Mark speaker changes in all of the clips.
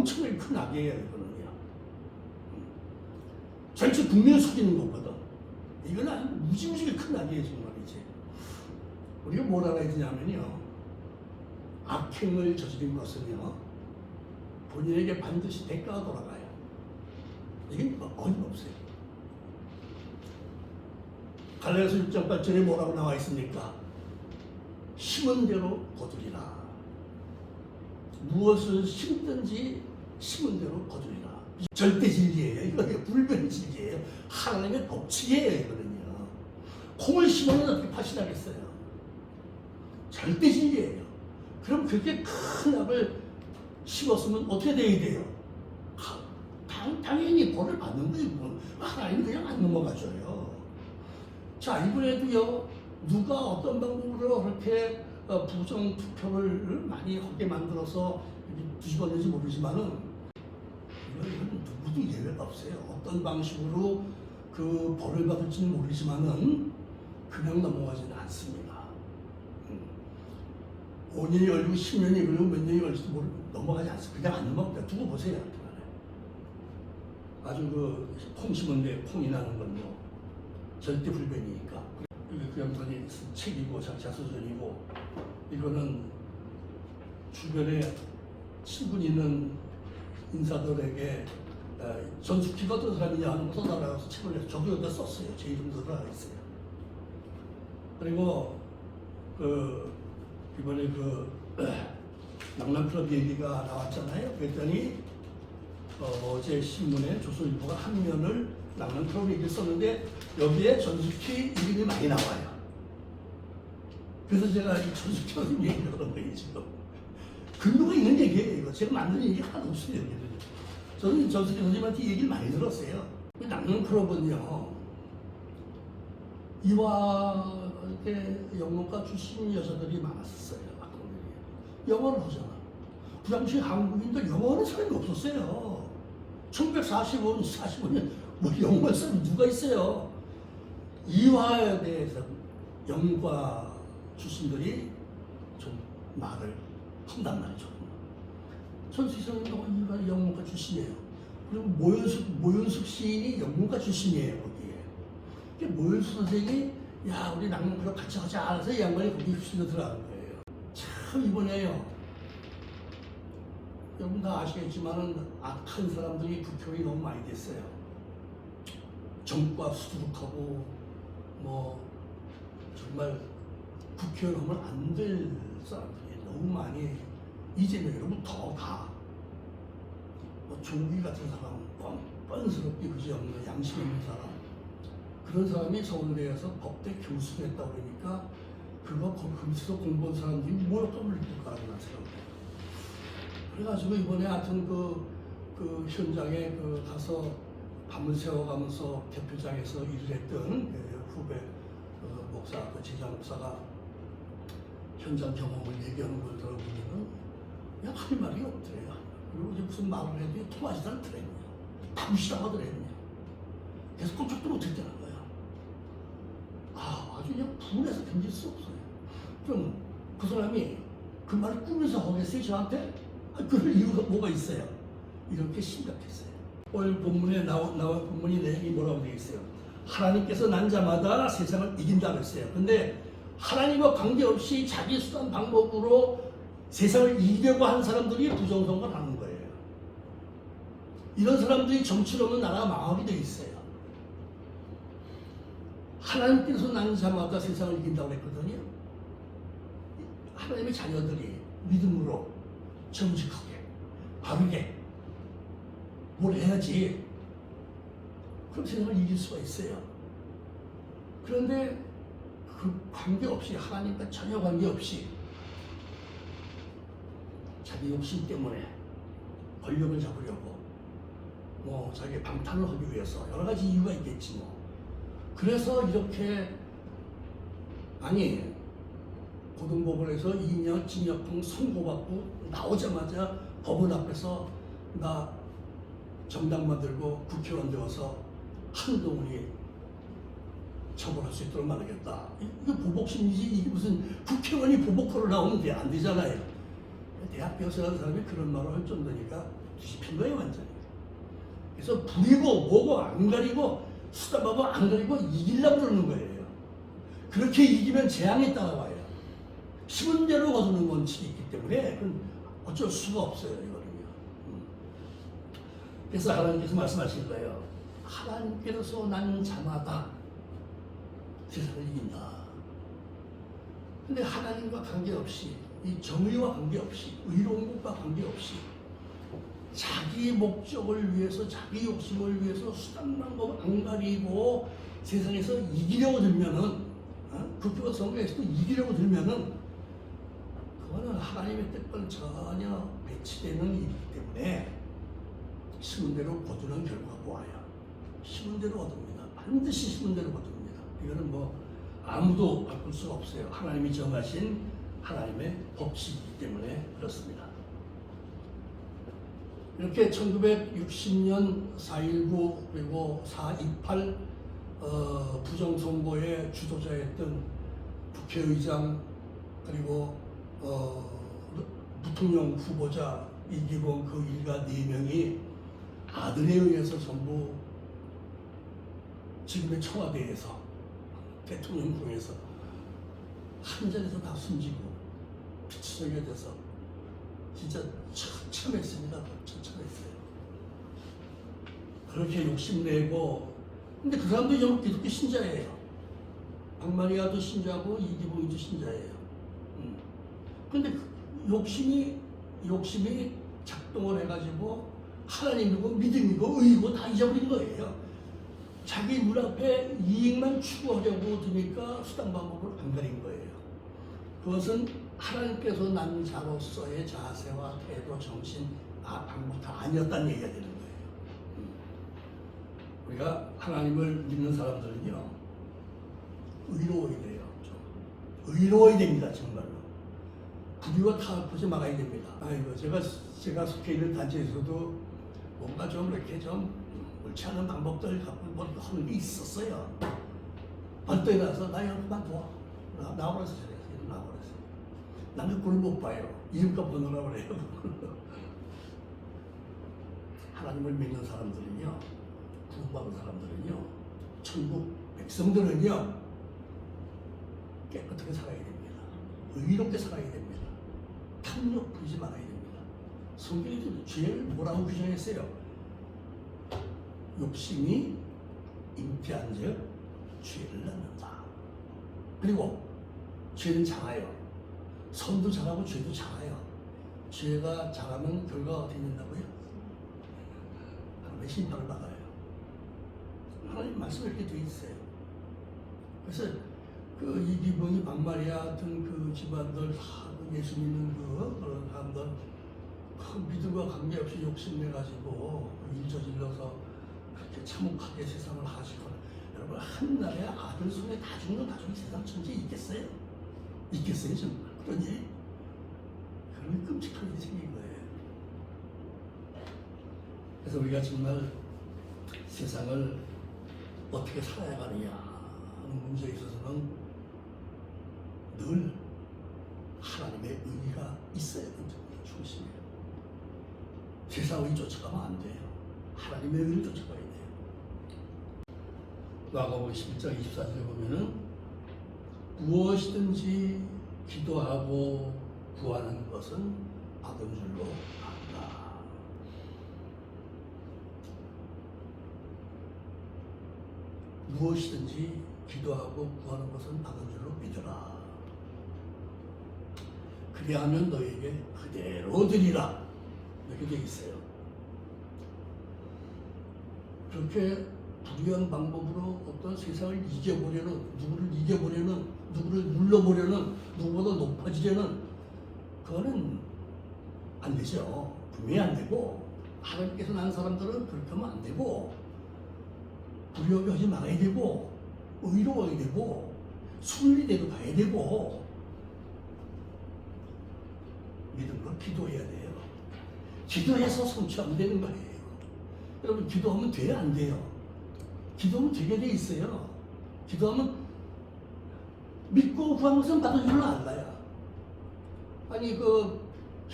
Speaker 1: 엄청나게 큰 악이에요, 이거는요. 전체 국민을 속이는 것보다 이건 아주 무지무지하게 큰 악이에요, 정말이지. 우리가 뭘 알아야 되냐면요, 악행을 저지른 것은요, 본인에게 반드시 대가가 돌아가요. 이게 어림없어요. 갈라디아서 6장 8절에 뭐라고 나와 있습니까? 심은 대로 거두리라. 무엇을 심든지 심은 대로 거두리라. 절대 진리예요. 이거 불변 진리예요. 하나님의 법칙이에요, 이거는요. 콩을 심으면 어떻게 팥이 나겠어요? 절대 진리예요. 그럼 그렇게 큰 악을 심었으면 어떻게 돼야 돼요? 당연히 벌을 받는 거예요. 하나님 그냥 안 넘어가줘요. 자, 이번에도요, 누가 어떤 방법으로 그렇게 부정 투표를 많이 하게 만들어서 뒤집어내지 모르지만은 이건 누구도 예외가 없어요. 어떤 방식으로 그 벌을 받을지는 모르지만은 그냥 넘어가지는 않습니다. 5년이 걸리고 10년이 걸리고 몇 년이 걸릴지도 넘어가지 않습니다. 그냥 안 넘어갑니다. 두고 보세요. 아주 콩 심은데 콩이 나는 건 뭐 절대 불변이니까. 그 양반이 책이고 자서전이고, 이거는 주변에 친분 있는 인사들에게 전숙기가 어떤 사람이냐 하는 거 써달라고 책을 내서 저도 여기다 썼어요. 제 이름도 들어가 있어요. 그리고 이번에 낭만클럽 얘기가 나왔잖아요. 그랬더니 어제 신문에 조선일보가 한 면을 낭만클럽 얘기를 썼는데 여기에 전숙희 이름이 많이 나와요. 그래서 제가 이 전숙희 선생님 얘기를 하는 거예요, 지금. 근거가 있는 얘기예요, 이거. 제가 만든 얘기 하나도 없어요, 여기는. 저는 전숙희 선생님한테 얘기를 많이 들었어요. 낭만클럽은요, 이화 영문과 출신 여자들이 많았었어요, 학생들이. 영어를 하잖아. 그 당시 한국인들 영어 하는 사람이 없었어요. 1945년 뭐 영어 사람이 누가 있어요? 이화에 대해서 영과 출신들이 좀 말을 한단 말이죠. 전숙희 선생님도 이화 영문과 출신이에요. 그리고 모윤숙 시인이 영문과 출신이에요, 거기에. 모윤숙 선생이 야, 우리 낭만클럽 같이 하자. 그래서 이 양반이 거기 휩쓸려 들어간 거예요. 참 이번에요, 여러분 다 아시겠지만은 악한 사람들이 국회의원이 너무 많이 됐어요. 정과 수두룩하고 뭐 정말 국회의원 하면 안 될 사람들이 너무 많이, 이재명 여러분부터 다 뭐 조기 같은 사람, 뻔스럽게 그지 없는 양심 있는 사람, 그런 사람이 서울대에서 법대 교수를 했다고 그러니까 거기서 공부한 사람들이 모욕감을 느낄 거라고 나서요. 그래가지고 이번에 하여튼 그 현장에 가서 밤을 새워가면서 대표장에서 일을 했던 후배 목사, 제자 목사가 현장 경험을 얘기하는 걸 들어보면은 그냥 할 말이 없더래요. 그리고 이제 무슨 말을 해도 통하지도 않더래요. 다 무시당하더래요. 그래서 꼼짝도 못했다는 거야. 아주 그냥 분해서 견딜 수 없어요. 그럼 그 사람이 그 말을 꾸며서 하겠어요, 저한테? 그럴 이유가 뭐가 있어요? 이렇게 심각했어요. 오늘 본문에 나온 본문이 내용이 뭐라고 되어 있어요? 하나님께서 난 자마다 세상을 이긴다 그랬어요. 근데 하나님과 관계없이 자기 수단 방법으로 세상을 이기려고 한 사람들이 부정선거를 하는 거예요. 이런 사람들이 정치 없는 나라가 망하게 되어 있어요. 하나님께서 난 자마다 세상을 이긴다고 했거든요. 하나님의 자녀들이 믿음으로 정직하게, 바르게 뭘 해야지 그럼 세상을 이길 수가 있어요. 그런데 그 관계없이, 하나님과 전혀 관계없이 자기 욕심 때문에 권력을 잡으려고 뭐 자기 방탄을 하기 위해서 여러 가지 이유가 있겠지 뭐. 그래서 이렇게, 아니 고등법원에서 2년 징역형 선고받고 나오자마자 법원 앞에서 나 정당 만들고 국회의원 되어서 한동훈이 처벌할 수 있도록 만들겠다. 이거 보복심이지, 이게 무슨 국회의원이 보복하러 나오면 안 되잖아요. 대학 교수라는 사람이 그런 말을 할 정도니까 뒤집힌 거예요, 완전히. 그래서 부리고 뭐고 안 가리고 수다하고 안 가리고 이기려고 그러는 거예요. 그렇게 이기면 재앙이 따라와요. 심은 대로 거두는 원칙이 있기 때문에 그건 어쩔 수가 없어요, 이거는요. 그래서 하나님께서 말씀하신 거예요. 하나님께서 난 자마다 세상을 이긴다. 근데 하나님과 관계없이, 이 정의와 관계없이, 의로운 것과 관계없이 자기 목적을 위해서, 자기 욕심을 위해서 수단 방법 안 가리고 세상에서 이기려고 들면은, 국교가 성경에서도 이기려고 들면은 그거는 하나님의 뜻과는 전혀 배치되는 일이기 때문에 심은 대로 거두는 결과가 와요. 심은 대로 얻습니다. 반드시 심은 대로 거둡니다. 이거는 뭐 아무도 바꿀 수가 없어요. 하나님이 정하신 하나님의 법칙이기 때문에 그렇습니다. 이렇게 1960년 4.19 그리고 4.28 부정선거의 주도자였던 국회의장 그리고 부통령 후보자 이기봉 그 일가 4명이 아들에 의해서 전부 지금의 청와대에서 대통령궁에서 한 자리에서 다 숨지고 피치성이 돼서 진짜 처참했습니다. 처참했어요. 그렇게 욕심내고 근데 그 사람도 영국 기독교 신자예요. 박마리아도 신자고 이기봉이도 신자예요. 근데 욕심이 작동을 해가지고 하나님이고 믿음이고 의이고 다 잊어버린 거예요. 자기 눈앞에 이익만 추구하려고 드니까 수단 방법을 안 가린 거예요. 그것은 하나님께서 난 자로서의 자세와 태도, 정신, 방법 다 아니었다는 얘기가 되는 거예요. 우리가 하나님을 믿는 사람들은요, 의로워야 돼요. 좀. 의로워야 됩니다, 정말로. 불의와 타협하지 말아야 됩니다. 아이고, 제가 속해 있는 단체에서도 뭔가 좀 이렇게 좀 옳지 않은 방법들 갖고 뭐 하는 게 있었어요. 벌떡 일어나서 나 이거 그만둬. 나오라서 저래서 나오라서. 나는 그걸 못 봐요. 이름값 번호라고 그래요. 하나님을 믿는 사람들은요, 구원받은 사람들은요, 천국 백성들은요, 깨끗하게 살아야 됩니다. 의롭게 살아야 됩니다. 탐욕 부리지 말아야 됩니다. 성경에도 죄를 뭐라고 규정했어요? 욕심이 잉태한 즉 죄를 낳는다. 그리고 죄는 장하여 선도 장하고 죄도 장하여 죄가 장하면 결과가 어떻게 된다고요? 하나님의 심판을 받아요. 하나님 말씀이 이렇게 되어 있어요. 그래서 그 이기봉이 박마리아 같은 그 집안들 예수 믿는 그런 사람들 그 믿음과 관계없이 욕심내가지고 일 저질러서 그렇게 참혹하게 세상을 하시거나 여러분 한나라의 아들 손에 다 죽는 가족이 세상 천지에 있겠어요? 있겠어요 정말 그런 일? 그러면 끔찍한 일이 생긴 거예요. 그래서 우리가 정말 세상을 어떻게 살아야 하느냐 하는 문제에 있어서는 늘 하나님의 의가 있어야 된다는 게 중심이에요. 세상의 쫓아가면 안 돼요. 하나님의 의를 쫓아가야 돼요. 마가복음 11장 24절에 보면은 무엇이든지 기도하고 구하는 것은 받은 줄로 안다. 무엇이든지 기도하고 구하는 것은 받은 줄로 믿어라. 그리하면 너에게 그대로 드리라. 이렇게 되어 있어요. 그렇게 불의한 방법으로 어떤 세상을 이겨보려는, 누구를 이겨보려는, 누구를 눌러보려는, 누구보다 높아지려는, 그거는 안 되죠. 분명히 안 되고, 하나님께서 난 사람들은 그렇게 하면 안 되고, 불의하게 하지 말아야 되고, 의로워야 되고, 순리대로 가야 되고, 믿음으로 기도해야 돼요. 기도해서 성취 안 되는 거예요. 여러분 기도하면 돼요? 안 돼요? 기도하면 되게 돼 있어요. 기도하면 믿고 구하는 것은 받은 줄로 알아요. 아니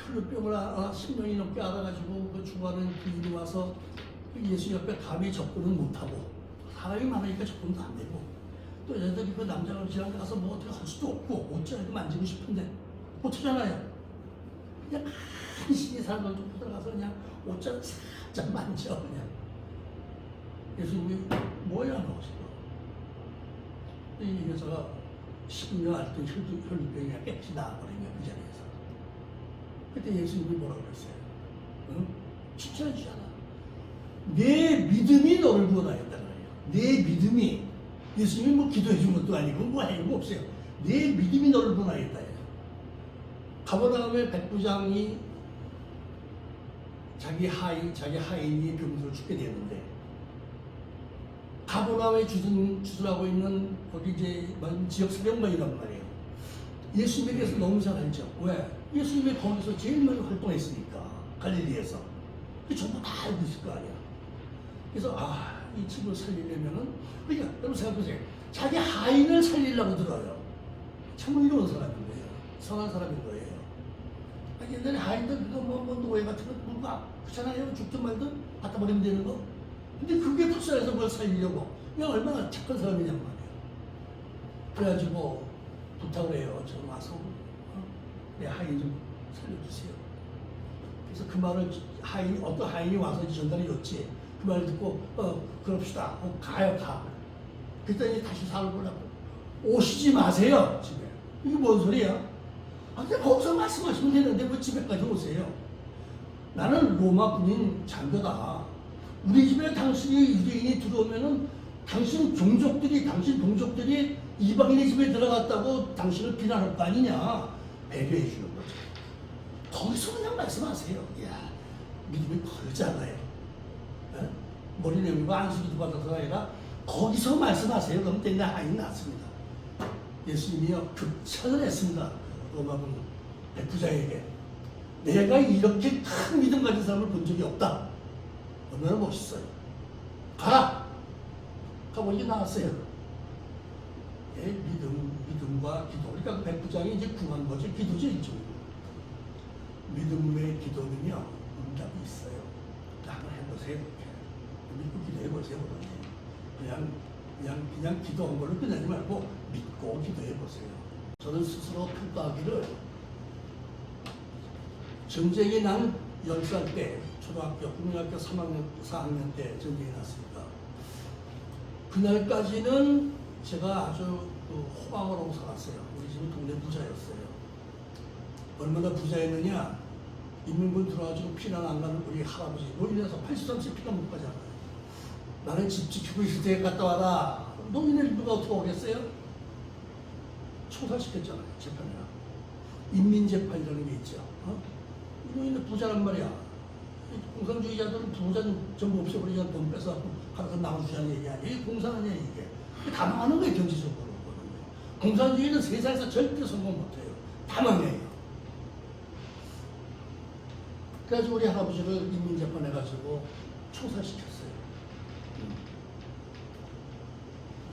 Speaker 1: 혈루병을 10년이 넘게 앓아가지고 그 죽어가는 부인이 와서 그 예수 옆에 감히 접근은 못하고 사람이 많으니까 접근도 안 되고 또 여자들이 그 남자가 지나가 가서 뭐 어떻게 할 수도 없고 옷자리도 만지고 싶은데 못하잖아요. 그냥 간신히 사람들 좀 들어가서 그냥 옷자리 살짝 만져 그냥. 예수님이 뭐야 너 지금 이 여자가 10년 앓던 혈루병이 깨끗이 나아버리며 그 자리에서 그때 예수님이 뭐라고 그랬어요? 응? 칭찬해 주잖아. 내 믿음이 너를 구원하였다 그래요. 내 믿음이 예수님이 뭐 기도해 준 것도 아니고 뭐 한 거 없어요. 내 믿음이 너를 구원하였다. 가버나움의 백부장이 자기 하인이 병들어 죽게 되었는데 가버나움에 주둔하고 있는 거기 이제 지역 사병관이란 말이에요. 예수님에 대해서 너무 잘 알죠. 왜? 예수님이 거기서 제일 많이 활동했으니까 갈릴리에서 그 전부 다 알고 있을 거 아니야. 그래서 이 친구를 살리려면은 그러니까 여러분 생각해보세요. 자기 하인을 살리려고 들어요. 참 이로운 사람인 거예요. 선한 사람인 거예요. 옛날에 하인들 그거 뭐 노예 같은 거 뭔가 그렇잖아요. 죽든 말든 갖다 버리면 되는 거. 근데 그게 불쌍해서 그걸 살리려고 그냥 얼마나 착한 사람이냔 말이에요. 그래가지고 부탁을 해요. 저 와서 내 하인 좀 살려주세요. 그래서 그 말을 어떤 하인이 와서 전달해 줬지. 그 말을 듣고 그럽시다. 가요 가. 그랬더니 다시 살고라고 오시지 마세요 집에. 이게 뭔 소리야? 근데 거기서 말씀하시면 되는데 왜 집에까지 오세요? 나는 로마 군인 장교다. 우리 집에 당신이 유대인이 들어오면은 당신 동족들이 이방인의 집에 들어갔다고 당신을 비난할 거 아니냐. 배려해 주는 거죠. 거기서 그냥 말씀하세요. 야, 믿음이 걸잖아요. 머리 내밀고 안수기도 받아서 아니라 거기서 말씀하세요. 그럼 때문에 하인이 났습니다. 예수님이요 극찬을 했습니다. 로마군 백부장에게 내가 이렇게 큰 믿음 가진 사람을 본 적이 없다. 얼마나 멋있어요. 가라. 가보니 나왔어요. 믿음과 기도. 그러니까 그 백부장이 이제 구한 거죠. 기도죠 일종으로. 믿음의 기도는요 응답이 있어요. 한번 해보세요. 이렇게. 믿고 기도해보세요. 그냥 기도한 걸로 끝내지 말고 믿고 기도해보세요. 저는 스스로 평가하기를 전쟁이 난 10살 때 초등학교, 국민학교 3학년, 4학년 때 전쟁이 났습니다. 그날까지는 제가 아주 호방을 하고 살았어요. 우리 집은 동네 부자였어요. 얼마나 부자였느냐? 인민군 들어와가지고 피난 안 가는 우리 할아버지 노인에서 83세 피난 못 가잖아요. 나는 집 지키고 있을 때 갔다 와라. 노인을 누가 어떻게 오겠어요? 총살시켰잖아요. 재판이나 인민재판이라는 게 있죠. 이 노인은 부자란 말이야. 공산주의자들은 부자 전부 없애버리자 돈 뺏어갖고 가서 나눠주자는 얘기 아니야. 이게 공산하냐 이게. 다 망하는 거예요. 경제적으로. 공산주의는 세상에서 절대 성공 못해요. 다 망해요. 그래가지고 우리 할아버지를 인민재판해가지고 총살시켰어요.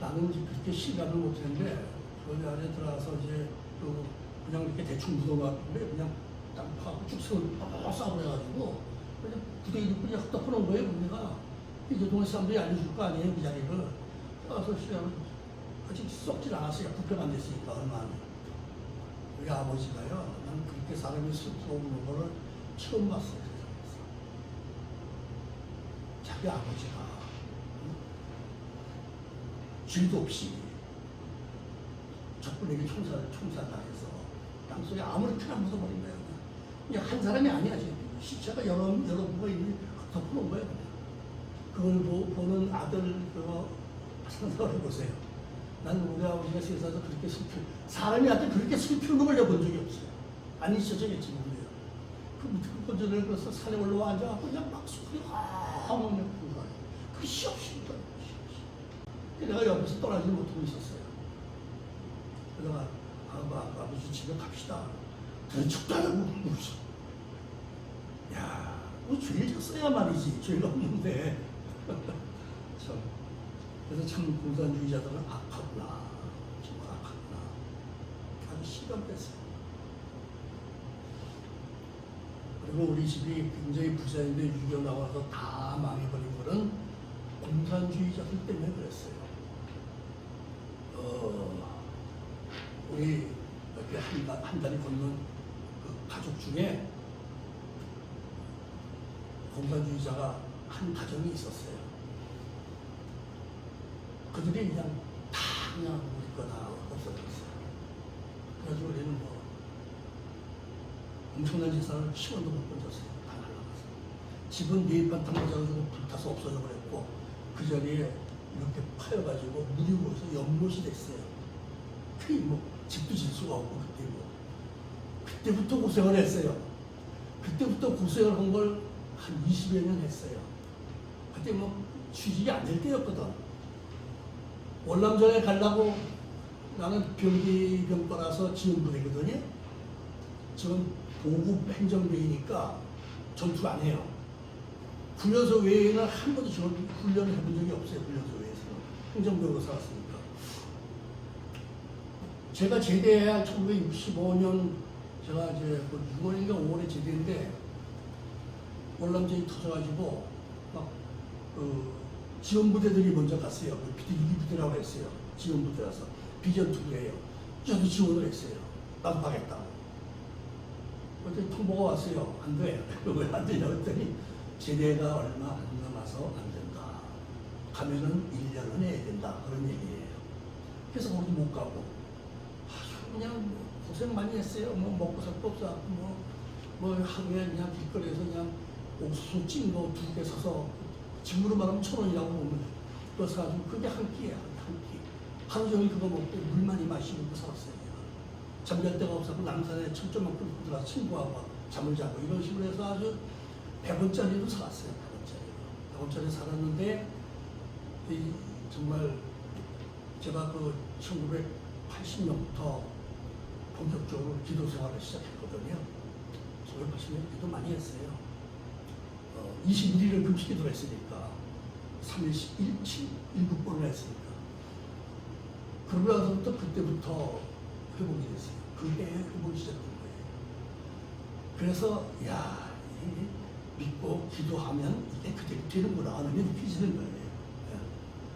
Speaker 1: 나는 그렇게 실감을 못했는데 그 안에 들어가서 이제 그냥 이렇게 대충 묻어갖고 그냥 땅 파고 쭉석을 싸버려가지고 그냥 부대 이름 그냥 덮어놓은 거예요. 우리가 이제 동네 사람들이 알려줄 거 아니에요. 그 자리를 가서 시간을 아직 썩질 않았어요. 부패가 안 됐으니까 얼마 안. 우리 아버지가요. 나는 그렇게 사람이 슬프고 우는 거를 처음 봤어요. 세상에서. 자기 아버지가 죄도 없이 적군에게 총살당해서 땅속에 아무렇게나 묻어버린 거예요. 그냥 한 사람이 아니야. 지금 시체가 여러 부가 있는 덮어놓은 거예요. 그걸 보는 아들 상상을 해보세요. 난 우리 아버지가 세상에서 그렇게 사람이 그렇게 슬피는 걸 내가 본 적이 없어요. 안 잊혀져겠지 모르요. 그 건져낼 것을 산에 올라와 앉아갖고 그냥 막 소리 하면 부는 거예요. 그 시없이 내가 옆에서 떠나지 못하고 있었어요. 그러다가 아버지 집에 갑시다. 죽도 안 하고 웃어. 야, 뭐 죄를 졌어야 말이지. 죄가 없는데. 참. 그래서 참 공산주의자들은 악하구나. 정말 악하구나. 아주 시간 뺐어요. 그리고 우리 집이 굉장히 부자인데 유교 나와서 다 망해버린 거는 공산주의자들 때문에 그랬어요. 우리 이렇게 한 달이 걷는 그 가족 중에 공산주의자가 한 가정이 있었어요. 그들이 그냥 다 그냥 우리 거다 없어졌어요. 그래가지고 우리는 뭐 엄청난 재산을 10원도 못 건졌어요. 다 날라갔어요. 집은 네입반 탕맞아가지고 불타서 없어져 버렸고 그 자리에 이렇게 파여가지고 물이 모여서 연못이 됐어요. 그게 뭐 집도 질 수가 없고 그때 뭐 그때부터 고생을 했어요. 그때부터 고생을 한 걸 한 20여 년 했어요. 그때 뭐 취직이 안 될 때였거든. 월남전에 가려고 나는 병기병과라서 지원부대거든요. 지금 보급 행정대이니까 전투 안 해요. 훈련소 외에는 한 번도 저 훈련을 해본 적이 없어요. 훈련소 외에서는. 행정병으로 살았으니까. 제가 제대한 1965년 제가 이제 6월인가 5월에 제대인데 월남전이 터져가지고 막 지원부대들이 먼저 갔어요. 비대라고 했어요. 지원부대라서 비전투부예요. 저도 지원을 했어요. 나도 가겠다고. 그때 통보가 왔어요. 안 돼. 왜 안 되냐고 했더니 제대가 얼마 안 남아서 안 된다. 가면은 1년은 해야 된다. 그런 얘기예요. 그래서 거기 못 가고 아주 그냥 고생 많이 했어요. 뭐 먹고 살 거 없어. 뭐 하루에 그냥 길거리에서 그냥 옥수수 찐 거 2개 사서 지금으로 말하면 1,000원이라고 보면 그거 사가지고 그게 한 끼야. 한 끼. 하루 종일 그거 먹고 물 많이 마시고 살았어요. 잠잘 데가 없어서 남산에 철조망 끌고 들어가서 친구하고 잠을 자고 이런 식으로 해서 아주 100원짜리도 살았어요. 100원짜리 살았는데 정말 제가 그 1980년부터 본격적으로 기도 생활을 시작했거든요. 1980년 기도 많이 했어요. 21일을 금식 기도를 했으니까 3일씩 7번 했으니까 그러고 나서부터 그때부터 회복이 됐어요. 그게 회복이 시작된 거예요. 그래서 야 믿고 기도하면 이게 그대로 되는구나 하는 게 느껴지는 거예요.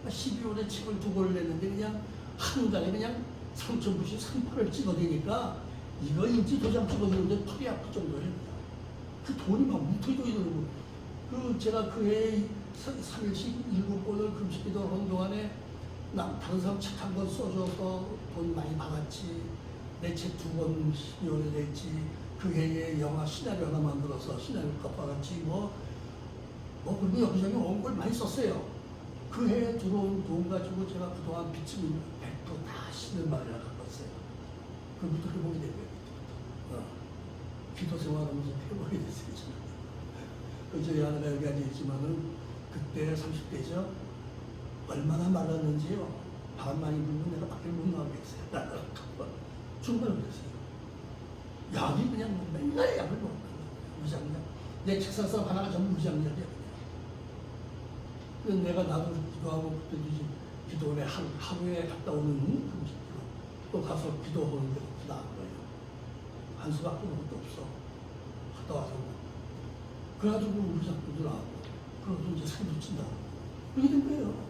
Speaker 1: 12월에 책을 2권을 냈는데 그냥 한 달에 그냥 3,000부씩 3팔을 찍어대니까 이거 인지 도장 찍어대는데 털이 아플 정도예요. 그 돈이 막 뭉텅이 들고 제가 그 해에 3일씩 7번을 금식기도 하는 동안에 다른 사람 책 한 권 써줘서 돈 많이 받았지. 내 책 2권 요리 냈지. 그 해에 영화 시나리오 하나 만들어서 시나리오 값 받았지. 그리고 여기저기 온 걸 많이 썼어요. 그 해에 들어온 돈 가지고 제가 그동안 빚진 100%다 씻는 마을에 갚았어요. 그부터 회복이 된 거예요. 기도 생활하면서 회복이 됐어요. 저희 하나가 여기 앉아있지만은 그때 30대죠. 얼마나 말랐는지요. 바람 많이 불면 내가 밖에 못 나오겠어요. 정말 그랬어요. 약이 그냥 맨날 약을 먹는 거예요. 무장약. 내 책상서 하나가 전부 무장약이야. 그냥. 내가 나도 기도하고 그때도 이제 기도원에 하루에 갔다 오는 금식기로 또 가서 기도하는데 나은 거예요. 한수밖에 볼 것도 없어. 갔다 와서. 그래가지고 우리 자꾸도 나왔고, 그러고 이제 살도 찐다고. 그게 된 거예요.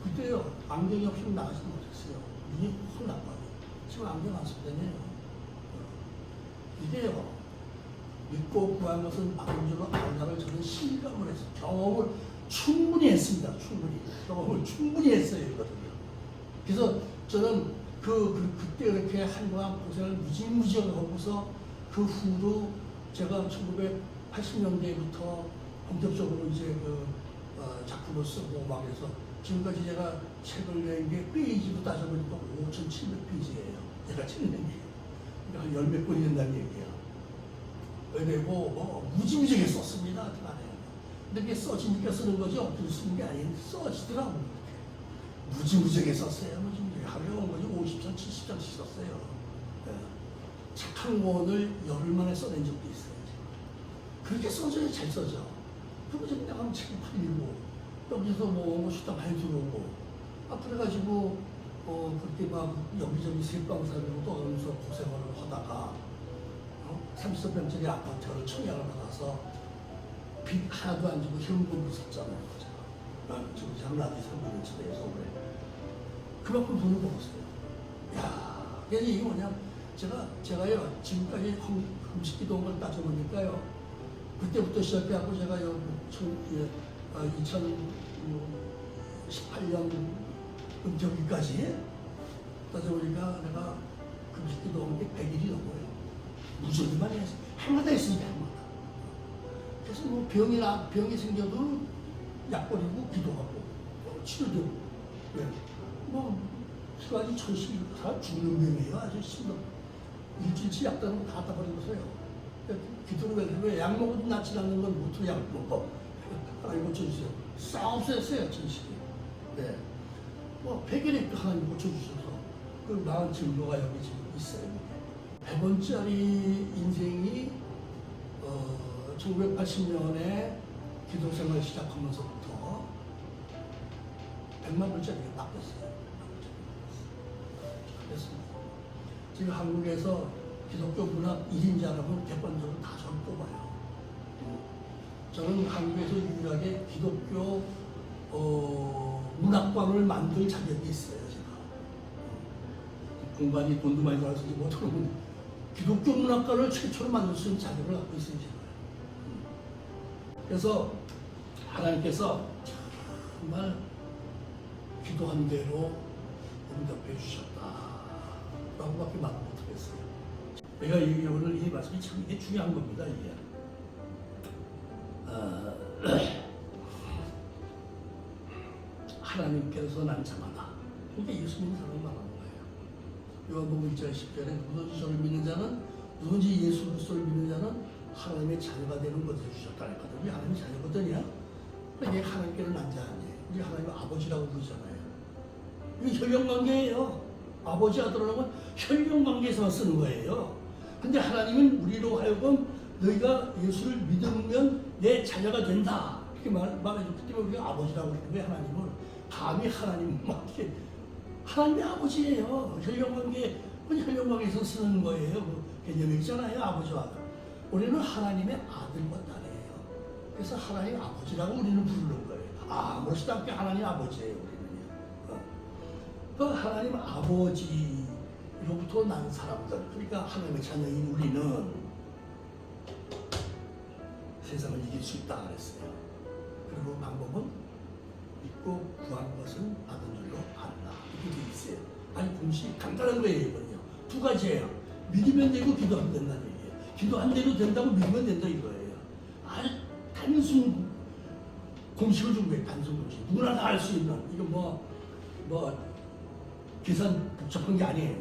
Speaker 1: 그때요, 안경이 없으면 나가지 못했어요. 눈이 확 나빠요. 지금 안경 안 쓰고 다녀요. 이게요, 믿고 구한 것은 막은 줄로 안다를 저는 실감을 해서 경험을 충분히 했습니다. 경험을 충분히 했어요. 이거든요. 그래서 저는 그때 이렇게 한동안 고생을 무지무지하게 하고서 그 후로 제가 1980년대부터 본격적으로 이제 작품을 쓰고 막 해서 지금까지 제가 책을 낸 게 페이지로 따져보니까 5,700페이지예요. 제가 책 낸 게. 그러니까 한 10몇 권이 된다는 얘기야. 그리고 무지무지하게 썼습니다. 근데 그게 써지니까 쓰는 거지 없어서 쓰는 게 아닌데 써지더라고요. 무지무지하게 썼어요. 무지무지하게. 하루에 50장, 70장씩 썼어요. 책 한 권을 열흘 만에 써낸 적도 있어요. 그렇게 써줘야 잘 써져. 그리고 지금 내가 책이 팔리고, 여기서 수다 많이 들어오고, 그래가지고, 그렇게 막 여기저기 세방사로 떠가면서 고생을 하다가, 30평짜리 아파트를 청약을 받아서 빚 하나도 안 주고 현금으로 샀잖아요. 제가 지금 장난이 3만 원짜리에 서울에 그만큼 돈을 벌었어요. 야, 그래서 이게 뭐냐? 제가요 지금까지 흠식기도 온 걸 따져보니까요. 그때부터 시작해갖고 제가요 2018년 은퇴기까지 따져보니까 내가 금식기도 온 게 100일이 넘어요. 무조건만 했어요. 해마다 했으니까 해마다. 그래서 뭐 병이 생겨도 약 버리고 기도하고 치료되고 뭐 수가지 천식 다 죽는 병이에요. 아주 심도 일주일치 약 따르고 다 따버리고서요. 기도를 왜약 먹어도 낫지 않는 건 무슨 약 먹어? 하나님 고쳐주세요. 싹 없애었어요 천식이. 네. 뭐 100일에 하나님 고쳐주셔서 그 나은 증거가 여기 지금 있어요. 100원짜리 인생이 1980년에 기도생활 시작하면서부터 100만 불짜리가 바뀌었어요. 그렇습니다. 지금 한국에서 기독교 문학 1인자라면 객관적으로 다 저를 뽑아요. 저는 한국에서 유일하게 기독교 문학관을 만들 자격이 있어요. 제가 공간이 돈도 많이 들어서 못하는 기독교 문학관을 최초로 만들 수 있는 자격을 갖고 있어요. 제가. 그래서 하나님께서 정말 기도한 대로 응답해 주셨다라고밖에 말 못하겠어요. 내가 오늘 이 말씀이 참 이게 중요한 겁니다. 이게 하나님께서 난 자마다 그러니까 예수 믿는 사람을 말하는 거예요. 요한복음 1장 10절에 누구든지 저를 믿는 자는 누구든지 예수 그리스도를 믿는 자는 하나님의 자녀가 되는 것을 주셨다는 거거든요. 우리 하나님의 자녀거든요. 이게 하나님께는 난 자 아니에요. 우리 하나님을 아버지라고 부르잖아요. 이게 혈연관계예요. 아버지 아들이라는 건 혈연관계에서만 쓰는 거예요. 근데 하나님은 우리로 하여금 너희가 예수를 믿으면 내 자녀가 된다. 이렇게 말해줬기 때문에 우리가 아버지라고 그러는 거예요. 하나님을. 감히 하나님 이렇게 하나님의 아버지예요. 혈연관계에서 쓰는 거예요. 그 개념이 있잖아요. 아버지와 아들. 우리는 하나님의 아들과 딸이에요. 그래서 하나님 아버지라고 우리는 부르는 거예요. 아무렇지도 않게 하나님 아버지예요. 우리는요. 그 하나님 아버지로부터 난 사람들, 그러니까 하나님의 자녀인 우리는 세상을 이길 수 있다 그랬어요. 그리고 방법은 믿고 구한 것은 받은 줄로 알라. 이렇게 돼 있어요. 아니 공식 간단한 거예요. 이거는요. 두 가지예요. 믿으면 되고 기도하면 된다는 얘기예요. 기도한 대로 된다고 믿으면 된다 이거예요. 아주 단순 공식을 준 거예요. 단순 공식. 누구나 다 알 수 있는. 이거 뭐 계산 복잡한 게 아니에요.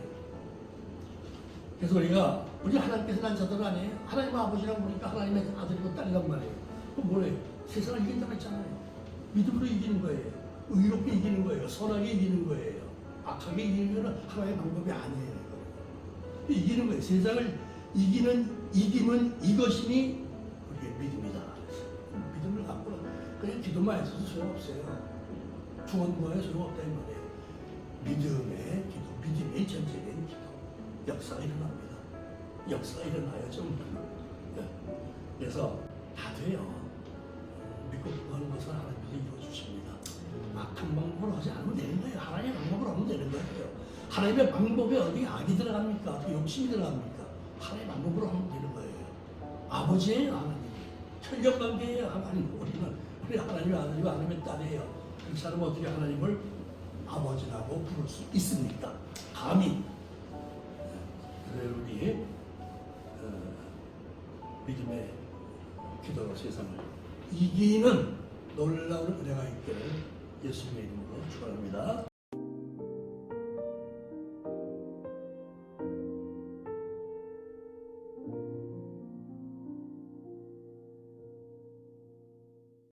Speaker 1: 그래서 우리 하나님께서 난 자들 아니에요. 하나님 아버지라고 보니까 하나님의 아들이고 딸이란 말이에요. 그럼 뭐래요? 세상을 이긴다고 했잖아요. 믿음으로 이기는 거예요. 의롭게 이기는 거예요. 선하게 이기는 거예요. 악하게 이기는 건 하나님의 방법이 아니에요. 이기는 거예요. 세상을 이기면 이것이니 우리의 믿음이다. 믿음을 갖고 그냥 기도만 해서도 소용없어요. 중원부에 소용없다 이 말이에요. 믿음의 기도, 믿음의 전쟁의 기도. 역사가 일어납니다. 역사가 일어나요. 좀. 그래서 다 돼요. 믿고 구하는 것을 하나님께서 이루어주십니다. 악한 방법으로 하지 않으면 되는 거예요. 하나님의 방법으로 하면 되는 거예요. 하나님의 방법에 어디 악이 들어갑니까? 어디 욕심이 들어갑니까? 하나님의 방법으로 하면 되는 거예요. 아버지예요, 하나님. 혈연관계예요, 하나님. 우리 하나님의 아들이고 하나님의 딸이에요. 그렇지 않으면 어떻게 하나님을 아버지라고 부를 수 있습니까? 감히. 그래서 우리 믿음의 기도로 세상을 이기는 놀라운 은혜가 있기를 예수님의 이름으로 축원합니다.